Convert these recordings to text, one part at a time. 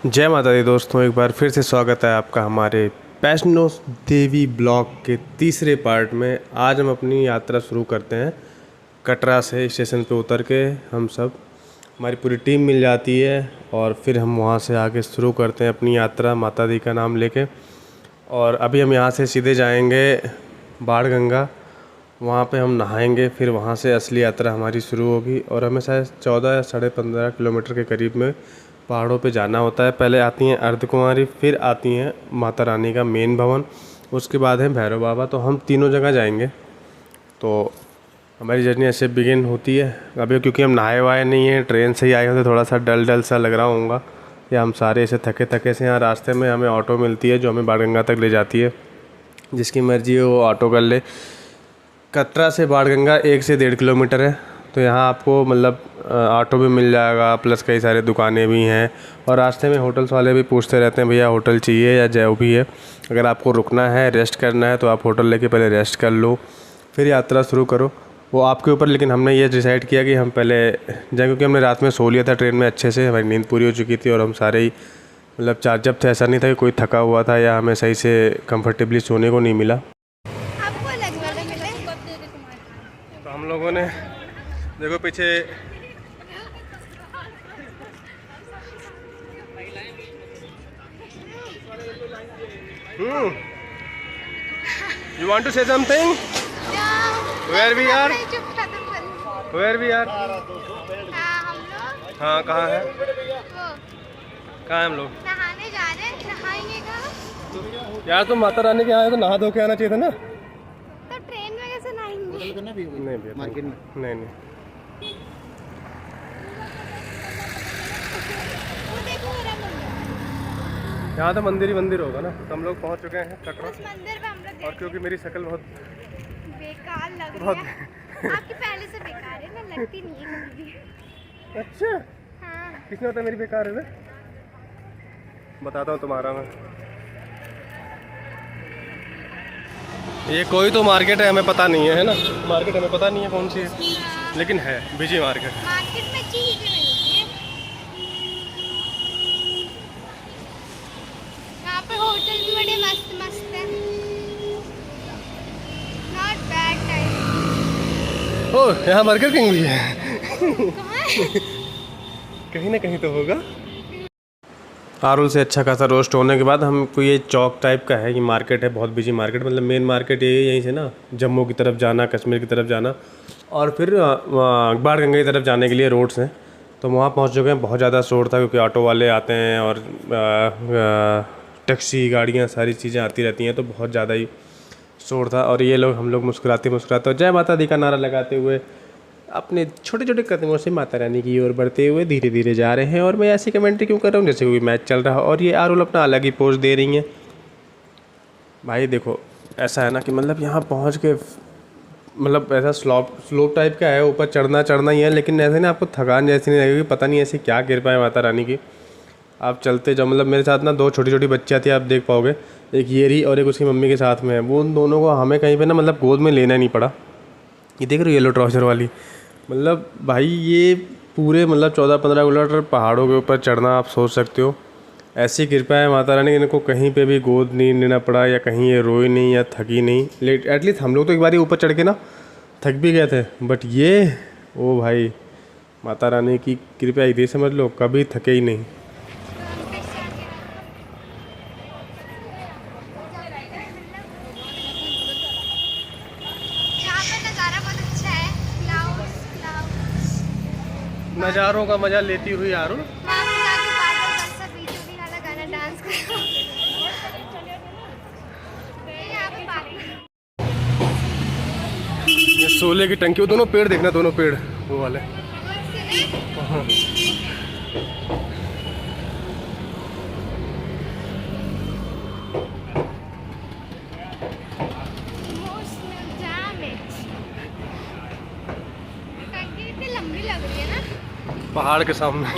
जय माता दी दोस्तों, एक बार फिर से स्वागत है आपका हमारे वैष्णो देवी ब्लॉग के तीसरे पार्ट में। आज हम अपनी यात्रा शुरू करते हैं कटरा से। स्टेशन पे उतर के हम सब, हमारी पूरी टीम मिल जाती है और फिर हम वहाँ से आगे शुरू करते हैं अपनी यात्रा माता दी का नाम लेके। और अभी हम यहाँ से सीधे जाएंगे बाण गंगा, वहाँ पे हम नहाएंगे, फिर वहाँ से असली यात्रा हमारी शुरू होगी। और हमें शायद 14 या 15.5 किलोमीटर के करीब में पहाड़ों पे जाना होता है। पहले आती हैं अर्धकुमारी, फिर आती हैं माता रानी का मेन भवन, उसके बाद है भैरव बाबा। तो हम तीनों जगह जाएंगे। तो हमारी जर्नी ऐसे बिगिन होती है। अभी क्योंकि हम नहाए वाए नहीं हैं, ट्रेन से ही आए होते, थोड़ा सा डल सा लग रहा होगा या हम सारे ऐसे थके थके से। यहाँ रास्ते में हमें ऑटो मिलती है जो हमें बाणगंगा तक ले जाती है। जिसकी मर्ज़ी हो वो ऑटो कर ले। कटरा से बाणगंगा 1 से 1.5 किलोमीटर है। तो यहाँ आपको मतलब ऑटो भी मिल जाएगा, प्लस कई सारे दुकानें भी हैं। और रास्ते में होटल्स वाले भी पूछते रहते हैं भैया होटल चाहिए या जो भी है। अगर आपको रुकना है, रेस्ट करना है, तो आप होटल लेके पहले रेस्ट कर लो, फिर यात्रा शुरू करो, वो आपके ऊपर। लेकिन हमने ये डिसाइड किया कि हम पहले जाए, क्योंकि हमने रात में सो लिया था ट्रेन में अच्छे से, हमारी नींद पूरी हो चुकी थी। और हम सारे ही मतलब चार्जअप थे, ऐसा नहीं था कि कोई थका हुआ था या हमें सही से कंफर्टेबली सोने को नहीं मिला। तो हम लोगों ने देखो पीछे You want to say something? Where we are? Where we are? हाँ, कहाँ है? कहाँ है हम लोग? नहाने जा रहे हैं। नहाएंगे कहाँ? यार तुम माता रानी के यहाँ तो नहा धो के आना चाहिए था ना। तो ट्रेन में कैसे नहाएंगे? नहीं भैया, मार्केट में नहीं। वो देखो मेरा मंदिर। यहाँ तो मंदिर ही मंदिर होगा ना। तो हम लोग पहुँच चुके हैं कटरा। उस मंदिर पे हम लोग और क्योंकि मेरी शक्ल बहुत बेकार लग रही है। आपकी पहले से बेकार है ना, लगती नहीं है कभी भी। अच्छा, हाँ। किसने बताया मेरी बेकार है? बताता हूँ तुम्हारा मैं। ये कोई तो मार्केट है, हमें पता नहीं है ना। मार्केट हमें पता नहीं है कौन सी है, लेकिन है बिजी मार्केट। मार्केट में चीजें मिलती है। यहाँ पे होटल भी बड़े मस्त मस्त हैं। Not bad time. ओह, यहाँ बर्गर किंग भी है। कहाँ है? कहीं ना कहीं तो होगा। आरुल से अच्छा खासा रोस्ट होने के बाद हमको ये चौक टाइप का है, ये मार्केट है, बहुत बिजी मार्केट। मतलब मेन मार्केट ये यहीं से ना जम्मू की तरफ जाना, कश्मीर की तरफ जाना और फिर बाणगंगा की तरफ जाने के लिए रोड्स हैं। तो वहाँ पहुँच चुके हैं। बहुत ज़्यादा शोर था क्योंकि ऑटो वाले आते हैं और टैक्सी गाड़ियाँ सारी चीज़ें आती रहती हैं, तो बहुत ज़्यादा ही शोर था। और ये लोग, हम लोग मुस्कुराते मुस्कुराते और जय माता दी का नारा लगाते हुए अपने छोटे छोटे कदमों से माता रानी की ओर बढ़ते हुए धीरे धीरे जा रहे हैं। और मैं ऐसी कमेंट्री क्यों कर रहा हूँ जैसे कोई मैच चल रहा हो। और ये आरुल अपना अलग ही पोज दे रही हैं। भाई देखो ऐसा है ना कि मतलब यहाँ पहुँच के मतलब ऐसा स्लोप टाइप का है, ऊपर चढ़ना ही है, लेकिन ऐसे ना आपको थकान जैसी नहीं लगेगी। पता नहीं ऐसी क्या कृपा है माता रानी की। आप चलते जाओ। मतलब मेरे साथ ना 2 छोटी छोटी बच्चियाँ थी, आप देख पाओगे, एक ये रही और एक उसकी मम्मी के साथ में है। वो उन दोनों को हमें कहीं पे ना मतलब गोद में लेना नहीं पड़ा। ये देख रहे हो येलो ट्राउज़र वाली, मतलब भाई ये पूरे मतलब 14-15 किलोमीटर पहाड़ों के ऊपर चढ़ना, आप सोच सकते हो। ऐसी कृपा है माता रानी, इनको कहीं पे भी गोद नहीं लेना पड़ा या कहीं ये रोई नहीं या थकी नहीं। एटलीस्ट हम लोग तो एक बार ऊपर चढ़ के ना थक भी गए थे, बट ये ओ भाई माता रानी की कृपा ही थी, समझ लो, कभी थके ही नहीं। नज़ारों का मज़ा लेती हुई आरुल ये सोले की टंकी, वो दोनों पेड़ देखना, दोनों पेड़ वो वाले। लंबी लग रही है ना पहाड़ के सामने।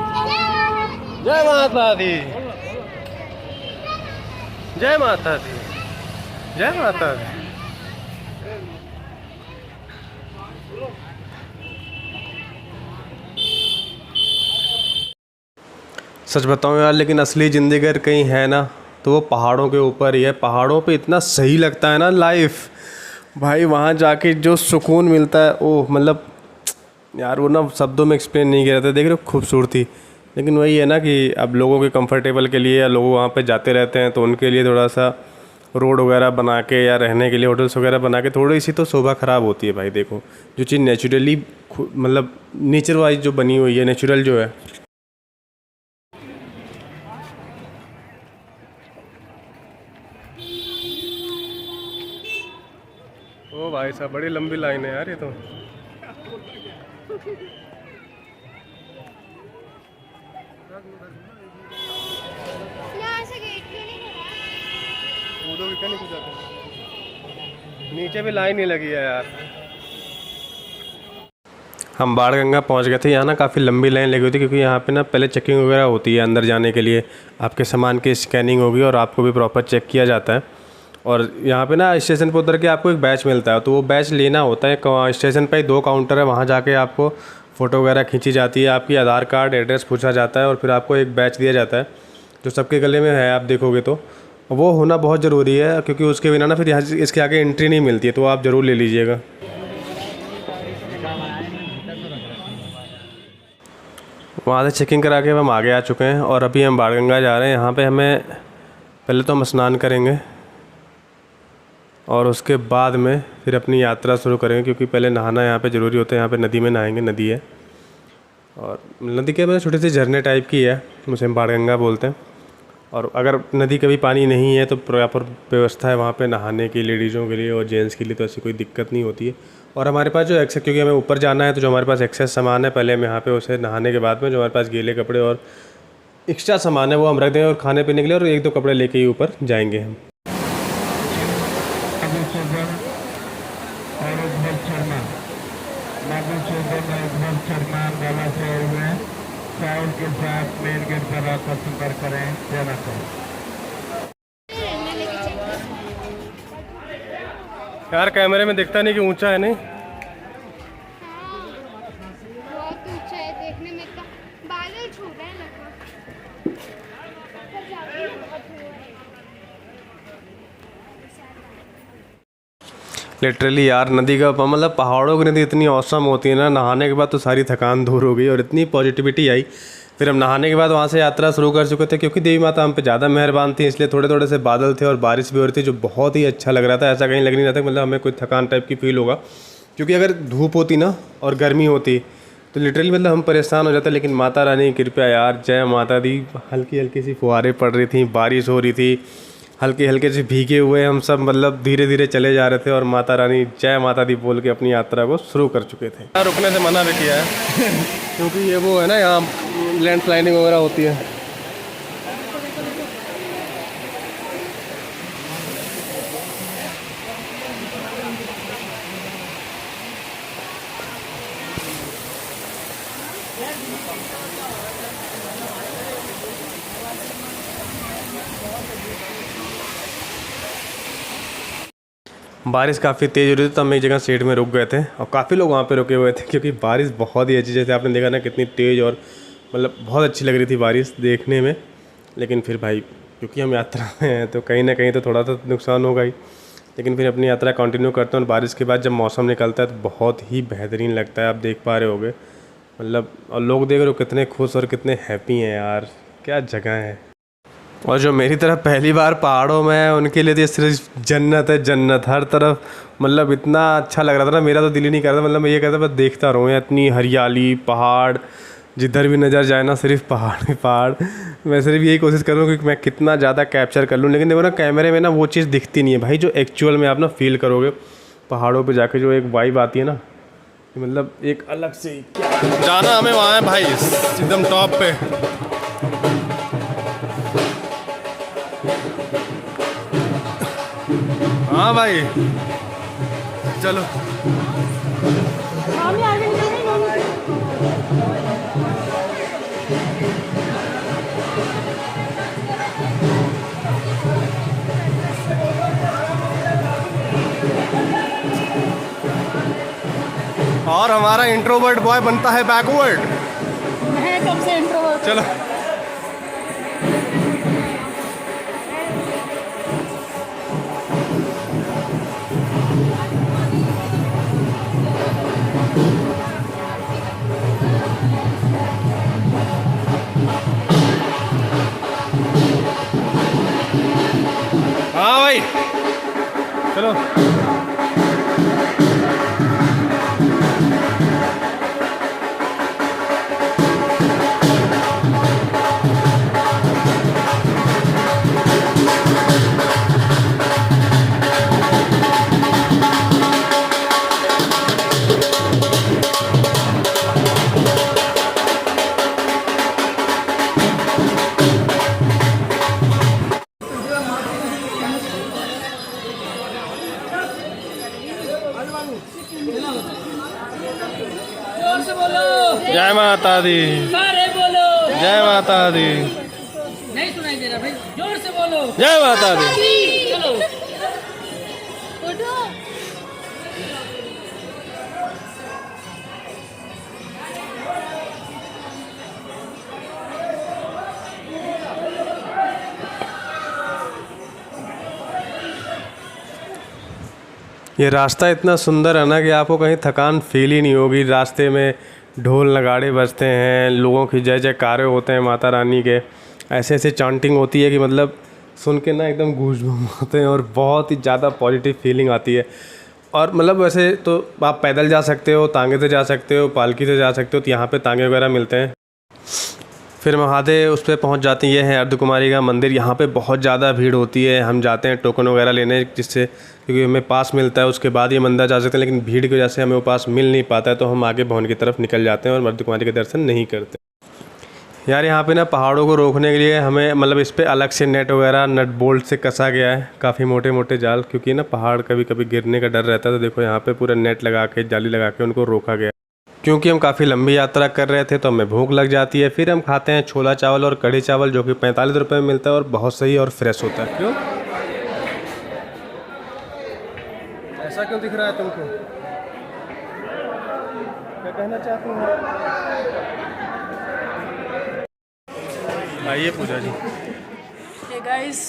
चलो जय माता दी, जय माता दी, जय माता दी। सच बताऊं यार, लेकिन असली ज़िंदगी अगर कहीं है ना तो वो पहाड़ों के ऊपर ही है। पहाड़ों पे इतना सही लगता है ना लाइफ भाई, वहाँ जाके जो सुकून मिलता है ओह, मतलब यार वो ना शब्दों में एक्सप्लेन नहीं किया जाता। देख रहे हो खूबसूरती, लेकिन वही है ना कि अब लोगों के कंफर्टेबल के लिए या लोग वहाँ पे जाते रहते हैं तो उनके लिए थोड़ा सा रोड वगैरह बना के या रहने के लिए होटल्स वगैरह बना के थोड़ी सी तो शोभा ख़राब होती है भाई। देखो जो चीज़ नेचुरली मतलब नेचर वाइज जो बनी हुई है, नेचुरल जो है। ओ भाई साहब, बड़ी लंबी लाइन है यार ये तो। यहाँ से गेट क्यों नहीं खुला? नीचे भी लाइन ही लगी है यार। हम बाणगंगा पहुंच गए थे। यहाँ ना काफ़ी लंबी लाइन लगी हुई थी, क्योंकि यहाँ पे ना पहले चेकिंग वगैरह होती है अंदर जाने के लिए। आपके सामान की स्कैनिंग होगी और आपको भी प्रॉपर चेक किया जाता है। और यहाँ पे ना स्टेशन पे उतर के आपको एक बैच मिलता है, तो वो बैच लेना होता है। स्टेशन पे ही 2 काउंटर है, वहाँ जाके आपको फ़ोटो वगैरह खींची जाती है, आपकी आधार कार्ड एड्रेस पूछा जाता है और फिर आपको एक बैच दिया जाता है जो सबके गले में है। आप देखोगे तो वो होना बहुत ज़रूरी है, क्योंकि उसके बिना ना फिर यहाँ इसके आगे एंट्री नहीं मिलती है, तो आप ज़रूर ले लीजिएगा। वहाँ से चेकिंग करा के हम आगे आ चुके हैं और अभी हम बाणगंगा जा रहे हैं। यहाँ पे हमें पहले तो हम स्नान करेंगे और उसके बाद में फिर अपनी यात्रा शुरू करेंगे, क्योंकि पहले नहाना यहाँ पे ज़रूरी होता है। यहाँ पे नदी में नहाएंगे, नदी है और नदी के मतलब छोटे से झरने टाइप की है, उसे हम बाणगंगा बोलते हैं। और अगर नदी कभी पानी नहीं है तो प्रॉपर व्यवस्था है वहाँ पे नहाने की, लेडीज़ों के लिए और जेंट्स के लिए, तो ऐसी कोई दिक्कत नहीं होती है। और हमारे पास जो एक्सेस, क्योंकि हमें ऊपर जाना है तो जो हमारे पास एक्सेस सामान है पहले हम यहाँ पे उसे नहाने के बाद में, जो हमारे पास गीले कपड़े और एक्स्ट्रा सामान है वो हम रख देंगे और खाने पीने के लिए, और 1-2 कपड़े लेके ही ऊपर जाएंगे हम। के साथ मेन गेट पर आकर संपर्क करें। जय माता। यार कैमरे में दिखता नहीं कि ऊंचा है नहीं। बहुत ऊंचा है, देखने में तो बादल छू रहे हैं लगभग। लिटरली यार नदी का मतलब पहाड़ों की नदी इतनी औसम होती है ना, नहाने के बाद तो सारी थकान दूर हो गई और इतनी पॉजिटिविटी आई। फिर हम नहाने के बाद वहाँ से यात्रा शुरू कर चुके थे, क्योंकि देवी माता हम पे ज़्यादा मेहरबान थी, इसलिए थोड़े थोड़े से बादल थे और बारिश भी हो रही थी, जो बहुत ही अच्छा लग रहा था। ऐसा कहीं लग नहीं रहा था मतलब हमें कोई थकान टाइप की फील होगा, क्योंकि अगर धूप होती ना और गर्मी होती तो लिटरली मतलब हम परेशान हो जाते। लेकिन माता रानी की कृपया यार, जय माता दी। हल्की हल्की सी फुहारें पड़ रही थी, बारिश हो रही थी, हल्के हल्के से भीगे हुए हम सब मतलब धीरे धीरे चले जा रहे थे और माता रानी जय माता दी बोल के अपनी यात्रा को शुरू कर चुके थे। रुकने से मना भी किया है क्योंकि ये वो है ना, यहाँ लैंडस्लाइडिंग वगैरह होती है। बारिश काफ़ी तेज़ हो रही थी तो हम एक जगह शेड में रुक गए थे और काफ़ी लोग वहाँ पे रुके हुए थे, क्योंकि बारिश बहुत ही अच्छी, जैसे आपने देखा ना कितनी तेज़ और मतलब बहुत अच्छी लग रही थी बारिश देखने में। लेकिन फिर भाई क्योंकि हम यात्रा में हैं तो कहीं ना कहीं तो थोड़ा तो नुकसान होगा ही, लेकिन फिर अपनी यात्रा कंटिन्यू करते हैं। और बारिश के बाद जब मौसम निकलता है तो बहुत ही बेहतरीन लगता है, आप देख पा रहे होगे मतलब। और लोग देख रहे हो कितने खुश और कितने हैप्पी हैं यार, क्या जगह है। और जो मेरी तरफ पहली बार पहाड़ों में है उनके लिए तो सिर्फ जन्नत है, जन्नत हर तरफ। मतलब इतना अच्छा लग रहा था ना, मेरा तो दिल ही नहीं कर रहा था, मतलब मैं ये कहता बस देखता रहूँ, इतनी हरियाली, पहाड़, जिधर भी नज़र जाए ना सिर्फ पहाड़ ही पहाड़। मैं सिर्फ यही कोशिश कर रहा हूँ कि मैं कितना ज़्यादा कैप्चर कर लूँ, लेकिन देखो ना कैमरे में ना वो चीज़ दिखती नहीं है भाई, जो एक्चुअल में आप ना फील करोगे पहाड़ों पर जाके, जो एक वाइब आती है ना, मतलब एक अलग से जाना हमें वहाँ है भाई, एकदम टॉप पे। हाँ भाई चलो। और हमारा इंट्रोवर्ट बॉय बनता है बैकवर्ड। मैं कब से इंट्रोवर्ट। चलो हाँ भाई चलो। जोर से बोलो। जय माता दी। सारे बोलो। जय माता दी। नहीं सुनाई दे रहा भाई, जोर से बोलो। जय माता दी। चलो उठो। ये रास्ता इतना सुंदर है ना कि आपको कहीं थकान फील ही नहीं होगी। रास्ते में ढोल नगाड़े बजते हैं, लोगों की जय जयकारे होते हैं माता रानी के, ऐसे ऐसे चांटिंग होती है कि मतलब सुन के ना एकदम गूज़बम्स होते हैं और बहुत ही ज़्यादा पॉजिटिव फीलिंग आती है। और मतलब वैसे तो आप पैदल जा सकते हो, तांगे से जा सकते हो, पालकी से जा सकते हो, तो यहाँ पे तांगे वगैरह मिलते हैं। फिर महादेव उस पर पहुँच जाते हैं। ये है अर्धकुमारी का मंदिर। यहाँ पे बहुत ज़्यादा भीड़ होती है। हम जाते हैं टोकन वगैरह लेने, जिससे क्योंकि हमें पास मिलता है, उसके बाद ये मंदिर जा सकते हैं। लेकिन भीड़ की वजह से हमें वो पास मिल नहीं पाता है, तो हम आगे भवन की तरफ निकल जाते हैं और अर्धकुमारी के दर्शन नहीं करते। यार यहाँ पे ना पहाड़ों को रोकने के लिए हमें मतलब इस पर अलग से नेट वगैरह नट बोल्ट से कसा गया है, काफ़ी मोटे मोटे जाल, क्योंकि ना पहाड़ कभी कभी गिरने का डर रहता है। तो देखो यहाँ पे पूरा नेट लगा के, जाली लगा के उनको रोका गया। क्योंकि हम काफ़ी लंबी यात्रा कर रहे थे तो हमें भूख लग जाती है। फिर हम खाते हैं छोला चावल और कढ़ी चावल, जो कि 45 रुपये में मिलता है और बहुत सही और फ्रेश होता है। क्यों ऐसा क्यों दिख रहा है तुमको? क्या कहना चाहते हो? आइए पूजा जी। ये गाइस,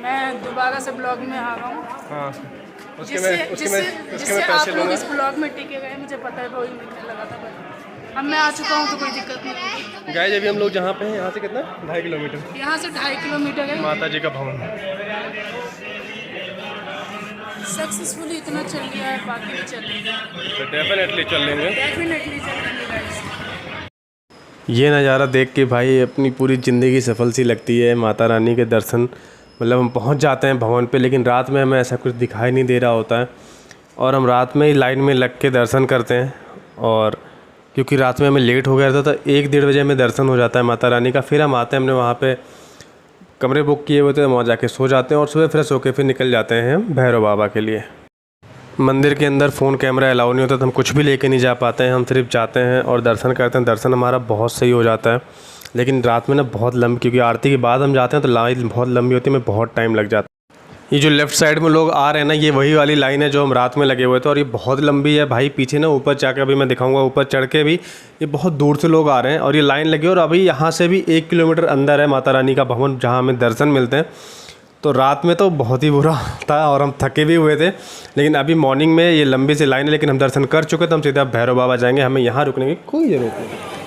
मैं दोबारा से ब्लॉग में आ रहा हूँ। हाँ जिससे आप लोग इस ब्लॉग में टिके गए, मुझे पता है वही मिलने लगा था, पर अब मैं आ चुका हूँ तो कोई दिक्कत नहीं होगी। गाइस अभी हम लोग जहाँ पे हैं, यहाँ से कितना 2.5 किलोमीटर, यहाँ से 2.5 किलोमीटर है। माता जी का भवन। सक्सेसफुली इतना चल लिया है, बाकी भी चल लेंगे, तो डेफिनेटली चल लेंगे, डेफिनेटली चल लेंगे गाइस। ये नज़ारा देख के भाई अपनी पूरी ज़िंदगी सफल सी लगती है। माता रानी के दर्शन, मतलब हम पहुंच जाते हैं भवन पे, लेकिन रात में हमें ऐसा कुछ दिखाई नहीं दे रहा होता है और हम रात में ही लाइन में लग के दर्शन करते हैं। और क्योंकि रात में हमें लेट हो गया था तो 1-1:30 बजे हमें दर्शन हो जाता है माता रानी का। फिर हम आते हैं, हमने वहाँ पे कमरे बुक किए हुए थे, वहाँ जाके सो जाते हैं और सुबह फ्रेश होकर फिर निकल जाते हैं हम भैरव बाबा के लिए। मंदिर के अंदर फ़ोन कैमरा अलाउ नहीं होता, तो हम कुछ भी लेके नहीं जा पाते हैं। हम सिर्फ जाते हैं और दर्शन करते हैं। दर्शन हमारा बहुत सही हो जाता है, लेकिन रात में ना बहुत लंबी, क्योंकि आरती के बाद हम जाते हैं तो लाइन बहुत लंबी होती है, हमें बहुत टाइम लग जाता है। ये जो लेफ़्ट साइड में लोग आ रहे हैं ना, ये वही वाली लाइन है जो हम रात में लगे हुए थे और ये बहुत लंबी है भाई। पीछे ना ऊपर जाकर अभी मैं दिखाऊंगा, ऊपर चढ़ के भी ये बहुत दूर से लोग आ रहे हैं और ये लाइन लगी है। और अभी यहाँ से भी 1 किलोमीटर अंदर है माता रानी का भवन, जहाँ हमें दर्शन मिलते हैं। तो रात में तो बहुत ही बुरा था और हम थके भी हुए थे, लेकिन अभी मॉर्निंग में ये लंबी सी लाइन है, लेकिन हम दर्शन कर चुके तो हम सीधा भैरव बाबा जाएंगे। हमें यहाँ रुकने की कोई ज़रूरत नहीं।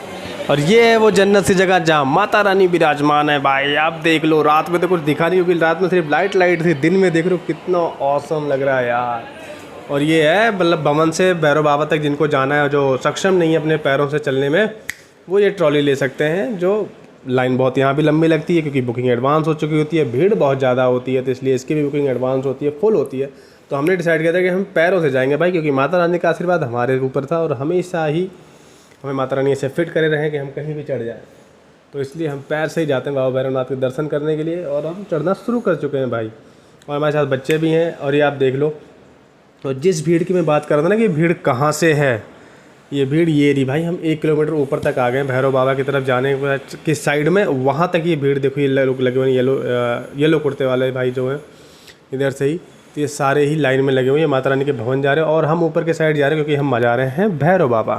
और ये है वो जन्नत सी जगह जहाँ माता रानी विराजमान है भाई। आप देख लो, रात में तो कुछ दिखा नहीं, क्योंकि रात में सिर्फ लाइट थी। दिन में देख लो कितना ऑसम लग रहा है यार। और ये है मतलब भवन से भैरव बाबा तक जिनको जाना है, जो सक्षम नहीं है अपने पैरों से चलने में, वो ये ट्रॉली ले सकते हैं। जो लाइन बहुत यहाँ भी लंबी लगती है, क्योंकि बुकिंग एडवांस हो चुकी होती है, भीड़ बहुत ज़्यादा होती है, तो इसलिए इसकी भी बुकिंग एडवांस होती है, फुल होती है। तो हमने डिसाइड किया था कि हम पैरों से जाएंगे भाई, क्योंकि माता रानी का आशीर्वाद हमारे ऊपर था और हमेशा ही हमें माता रानी ऐसे फिट करे रहें कि हम कहीं भी चढ़ जाएँ। तो इसलिए हम पैर से ही जाते हैं बाबा भैरवनाथ के दर्शन करने के लिए, और हम चढ़ना शुरू कर चुके हैं भाई। और हमारे साथ बच्चे भी हैं। और ये आप देख लो, तो जिस भीड़ की मैं बात कर रहा था ना कि भीड़ कहाँ से है, ये भीड़ ये रही भाई। हम 1 किलोमीटर ऊपर तक आ गए भैरव बाबा की तरफ जाने के साइड में, वहाँ तक ये भीड़ देखो। ये लोग लगे हुए येलो कुर्ते वाले भाई जो हैं इधर से ही, तो ये सारे ही लाइन में लगे हुए हैं, माता रानी के भवन जा रहे हैं और हम ऊपर के साइड जा रहे हैं क्योंकि हम जा रहे हैं भैरव बाबा।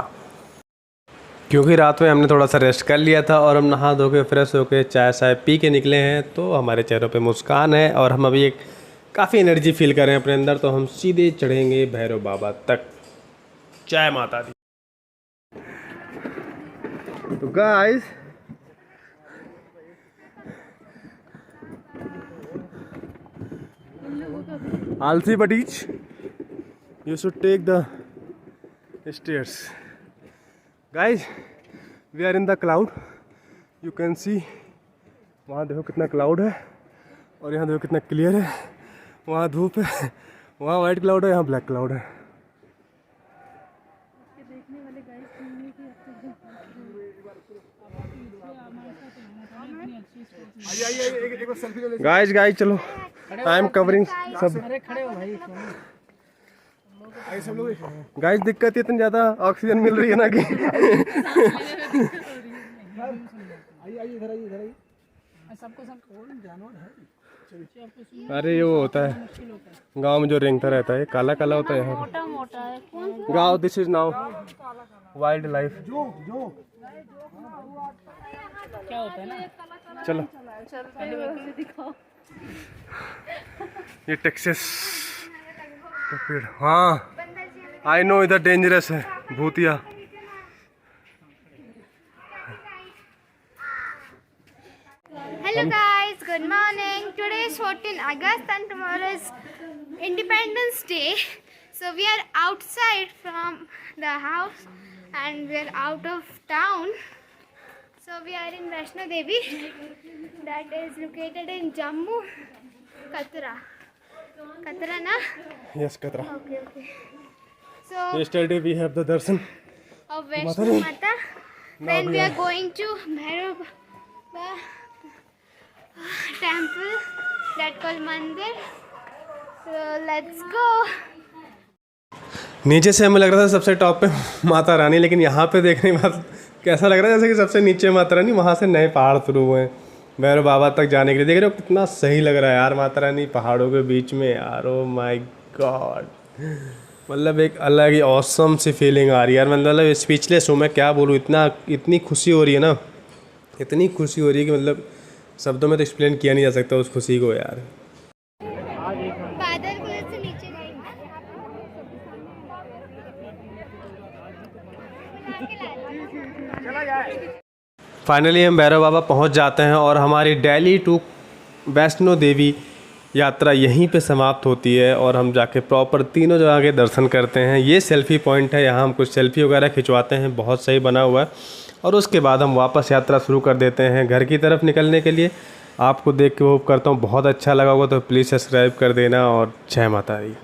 क्योंकि रात में हमने थोड़ा सा रेस्ट कर लिया था और हम नहा धो के फ्रेश होके चाय शाय पी के निकले हैं, तो हमारे चेहरों पे मुस्कान है और हम अभी एक काफ़ी एनर्जी फील कर रहे हैं अपने अंदर। तो हम सीधे चढ़ेंगे भैरव बाबा तक। जय माता दी। तो गाइस आलसी बटीच, you should take the stairs. Guys, we are in the cloud. You can see, वहाँ देखो कितना क्लाउड है और यहाँ देखो कितना क्लियर है। वहाँ धूप है, वहाँ वाइट क्लाउड है, यहाँ ब्लैक क्लाउड है। गाइस चलो, आई एम कवरिंग सब। गाइस दिक्कत इतनी ज़्यादा ऑक्सीजन मिल रही है ना कि अरे ये वो होता है गांव में जो रेंगता रहता है, काला काला होता है यहाँ गांव। This is now wild life. क्या होता है ना, चलो ये टेक्सास का पेड़। हाँ आई नो, इधर डेंजरस है भूतिया। Hello guys, good morning. Today is 14 August and tomorrow is Independence Day. So we are outside from the house and we are out of town. So we are in Vaishno Devi that is located in Jammu, Katra. Katra na? Yes, Katra. Okay. So Yesterday we have the darshan of Vaishno Mata. Then we are going to Bhairav temple that called Mandir. So let's go. नीचे से हमें लग रहा था सबसे top पे माता रानी, लेकिन यहाँ पे देखने के बाद कैसा लग रहा है जैसे कि सबसे नीचे माता रानी, वहाँ से नए पहाड़ शुरू हुए हैं भैरव बाबा तक जाने के लिए। देख रहे हो कितना सही लग रहा है यार, माता रानी पहाड़ों के बीच में यार। ओ माय गॉड, मतलब एक अलग ही ऑसम सी फीलिंग आ रही है यार। मतलब स्पीचलेस हूँ मैं, क्या बोलूँ। इतनी खुशी हो रही है ना, इतनी खुशी हो रही है कि मतलब शब्दों में तो एक्सप्लेन किया नहीं जा सकता उस खुशी को यार। बादल की वजह से नीचे फाइनली हम भैरव बाबा पहुंच जाते हैं और हमारी दिल्ली टू वैष्णो देवी यात्रा यहीं पे समाप्त होती है और हम जाके प्रॉपर तीनों जगह के दर्शन करते हैं। ये सेल्फ़ी पॉइंट है, यहाँ हम कुछ सेल्फ़ी वगैरह खिंचवाते हैं, बहुत सही बना हुआ है। और उसके बाद हम वापस यात्रा शुरू कर देते हैं घर की तरफ निकलने के लिए। आपको देख के होप करता हूँ बहुत अच्छा लगा होगा, तो प्लीज़ सब्सक्राइब कर देना और जय माता दी।